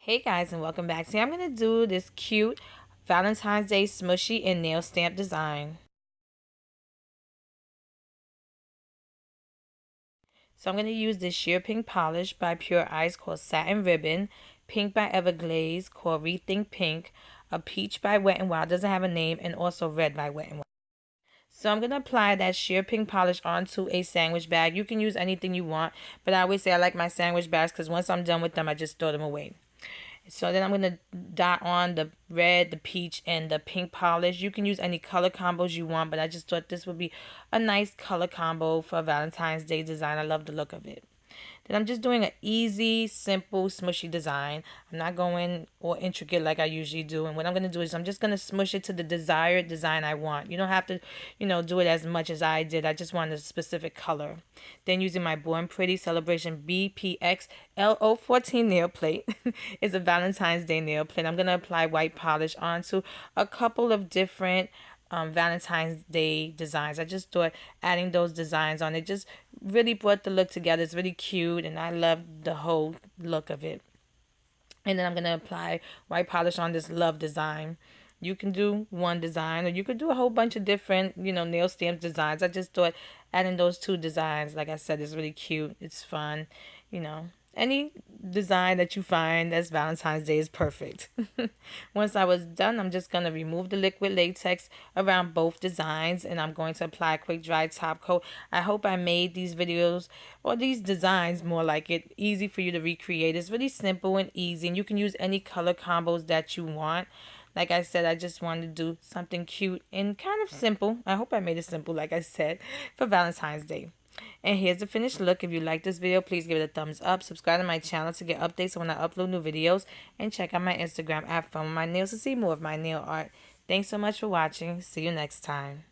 Hey guys, and welcome back. Today I'm going to do this cute Valentine's Day smooshy and nail stamp design. So I'm going to use this sheer pink polish by Pure Ice called Satin Ribbon, pink by Everglaze called Rethink Pink, a peach by Wet n Wild, doesn't have a name, and also red by Wet n Wild. So I'm going to apply that sheer pink polish onto a sandwich bag. You can use anything you want, but I always say I like my sandwich bags because once I'm done with them, I just throw them away. So then I'm going to dot on the red, the peach, and the pink polish. You can use any color combos you want, but I just thought this would be a nice color combo for Valentine's Day design. I love the look of it. Then I'm just doing an easy, simple, smushy design. I'm not going all intricate like I usually do. And what I'm going to do is I'm just going to smush it to the desired design I want. You don't have to, do it as much as I did. I just want a specific color. Then using my Born Pretty Celebration BPX-L014 nail plate. It's a Valentine's Day nail plate. I'm going to apply white polish onto a couple of different Valentine's Day designs. I just thought adding those designs on it just really brought the look together. It's really cute, and I love the whole look of it. And then I'm going to apply white polish on this love design. You can do one design, or you could do a whole bunch of different, nail stamp designs. I just thought adding those two designs, like I said, is really cute. It's fun, you know. Any design that you find that's Valentine's Day is perfect. Once I was done, I'm just going to remove the liquid latex around both designs, and I'm going to apply a quick dry top coat. I hope I made these videos or these designs more like it easy for you to recreate. It's really simple and easy, and you can use any color combos that you want. Like I said, I just wanted to do something cute and kind of simple. I hope I made it simple, like I said, for Valentine's Day. And here's the finished look. If you like this video, please give it a thumbs up. Subscribe to my channel to get updates when I upload new videos. And check out my Instagram at Funwithmynails to see more of my nail art. Thanks so much for watching. See you next time.